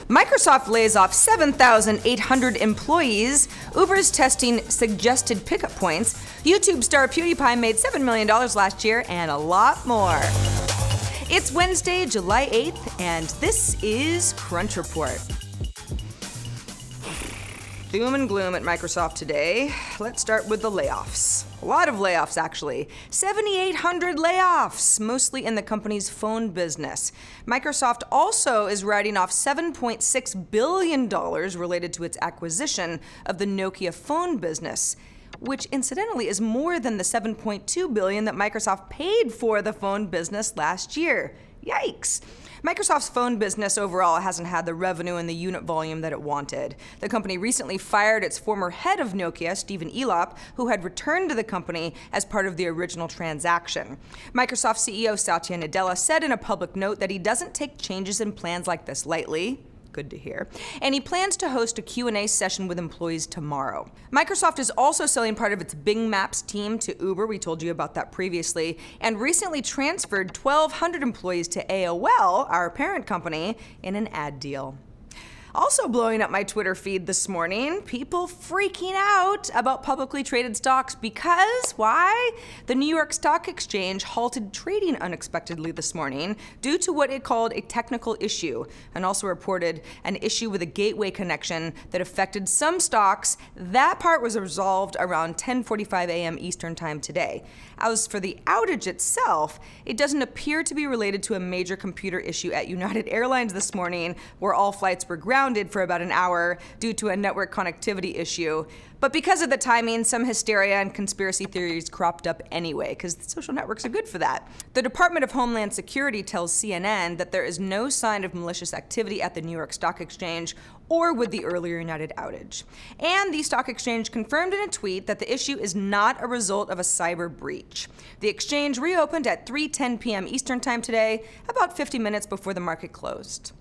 Microsoft lays off 7,800 employees. Uber's testing suggested pickup points. YouTube star PewDiePie made $7 million last year, and a lot more. It's Wednesday, July 8th, and this is Crunch Report. Doom and gloom at Microsoft today. Let's start with the layoffs. A lot of layoffs, actually. 7,800 layoffs, mostly in the company's phone business. Microsoft also is writing off $7.6 billion related to its acquisition of the Nokia phone business, which incidentally is more than the $7.2 billion that Microsoft paid for the phone business last year. Yikes! Microsoft's phone business overall hasn't had the revenue and the unit volume that it wanted. The company recently fired its former head of Nokia, Stephen Elop, who had returned to the company as part of the original transaction. Microsoft CEO Satya Nadella said in a public note that he doesn't take changes in plans like this lightly. Good to hear. And he plans to host a Q&A session with employees tomorrow. Microsoft is also selling part of its Bing Maps team to Uber. We told you about that previously. And recently transferred 1,200 employees to AOL, our parent company, in an ad deal. Also blowing up my Twitter feed this morning, people freaking out about publicly traded stocks because, why? The New York Stock Exchange halted trading unexpectedly this morning due to what it called a technical issue, and also reported an issue with a gateway connection that affected some stocks. That part was resolved around 10:45 a.m. Eastern Time today. As for the outage itself, it doesn't appear to be related to a major computer issue at United Airlines this morning, where all flights were grounded for about an hour due to a network connectivity issue. But because of the timing, some hysteria and conspiracy theories cropped up anyway, because social networks are good for that. The Department of Homeland Security tells CNN that there is no sign of malicious activity at the New York Stock Exchange or with the earlier United outage. And the stock exchange confirmed in a tweet that the issue is not a result of a cyber breach. The exchange reopened at 3:10 p.m. Eastern Time today, about 50 minutes before the market closed.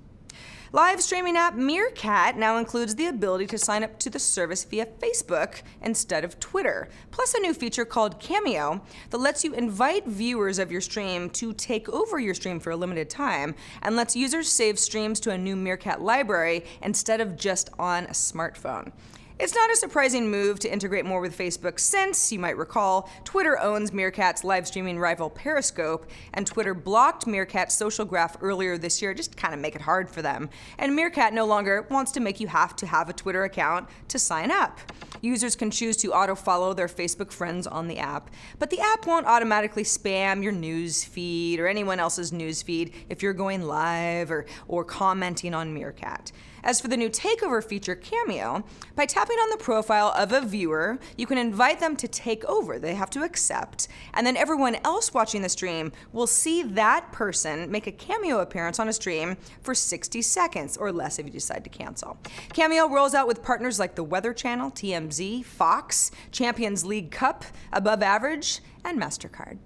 Live streaming app Meerkat now includes the ability to sign up to the service via Facebook instead of Twitter, plus a new feature called Cameo that lets you invite viewers of your stream to take over your stream for a limited time and lets users save streams to a new Meerkat library instead of just on a smartphone. It's not a surprising move to integrate more with Facebook since, you might recall, Twitter owns Meerkat's live streaming rival Periscope, and Twitter blocked Meerkat's social graph earlier this year just to kind of make it hard for them. And Meerkat no longer wants to make you have to have a Twitter account to sign up. Users can choose to auto-follow their Facebook friends on the app, but the app won't automatically spam your news feed or anyone else's news feed if you're going live or commenting on Meerkat. As for the new takeover feature, Cameo, by tapping on the profile of a viewer, you can invite them to take over. They have to accept, and then everyone else watching the stream will see that person make a cameo appearance on a stream for 60 seconds or less if you decide to cancel. Cameo rolls out with partners like the Weather Channel, TMZ, Fox, Champions League Cup, Above Average, and MasterCard.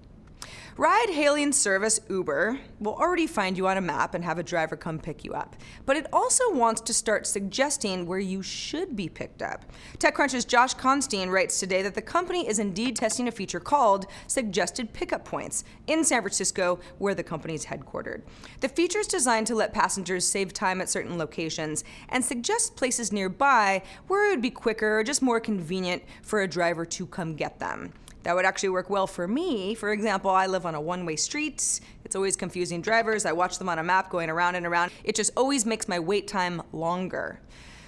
Ride-hailing service Uber will already find you on a map and have a driver come pick you up, but it also wants to start suggesting where you should be picked up. TechCrunch's Josh Constein writes today that the company is indeed testing a feature called Suggested Pickup Points in San Francisco, where the company is headquartered. The feature is designed to let passengers save time at certain locations and suggest places nearby where it would be quicker or just more convenient for a driver to come get them. That would actually work well for me. For example, I live on a one-way street. It's always confusing drivers. I watch them on a map going around and around. It just always makes my wait time longer.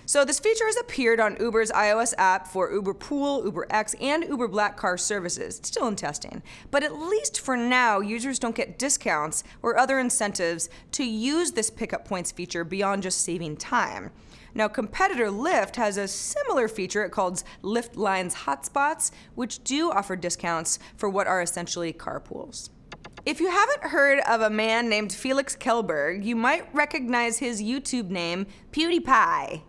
So this feature has appeared on Uber's iOS app for Uber Pool, Uber X, and Uber Black Car services. It's still in testing. But at least for now, users don't get discounts or other incentives to use this pickup points feature beyond just saving time. Now, competitor Lyft has a similar feature it calls Lyft Lines Hotspots, which do offer discounts for what are essentially carpools. If you haven't heard of a man named Felix Kjellberg, you might recognize his YouTube name, PewDiePie.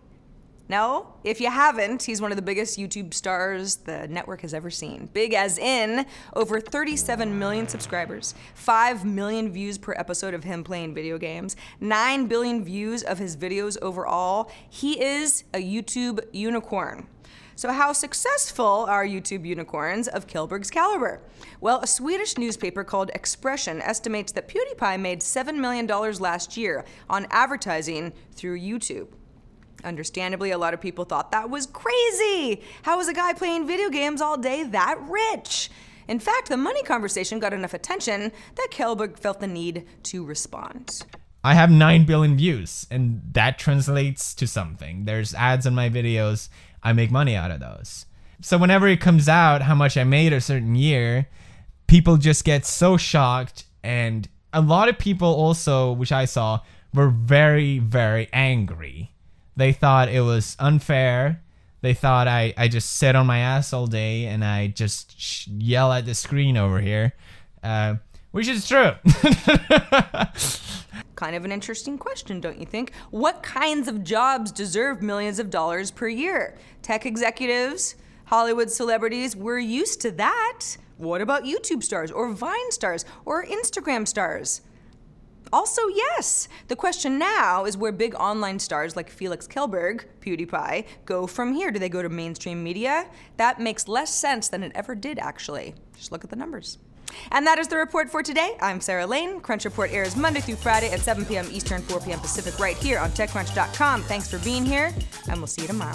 No? If you haven't, he's one of the biggest YouTube stars the network has ever seen. Big as in over 37 million subscribers, 5 million views per episode of him playing video games, 9 billion views of his videos overall. He is a YouTube unicorn. So how successful are YouTube unicorns of Kjellberg's caliber? Well, a Swedish newspaper called Expression estimates that PewDiePie made $7 million last year on advertising through YouTube. Understandably, a lot of people thought that was crazy. How is a guy playing video games all day that rich? In fact, the money conversation got enough attention that Kjellberg felt the need to respond. I have 9 billion views, and that translates to something. There's ads on my videos. I make money out of those. So whenever it comes out how much I made a certain year, people just get so shocked. And a lot of people also, which I saw, were very, very angry. They thought it was unfair. They thought I just sit on my ass all day and I just yell at the screen over here, which is true. Kind of an interesting question, don't you think? What kinds of jobs deserve millions of dollars per year? Tech executives, Hollywood celebrities, we're used to that. What about YouTube stars or Vine stars or Instagram stars? Also, yes. The question now is where big online stars like Felix Kjellberg, PewDiePie, go from here. Do they go to mainstream media? That makes less sense than it ever did, actually. Just look at the numbers. And that is the report for today. I'm Sarah Lane. Crunch Report airs Monday through Friday at 7 p.m. Eastern, 4 p.m. Pacific, right here on TechCrunch.com. Thanks for being here, and we'll see you tomorrow.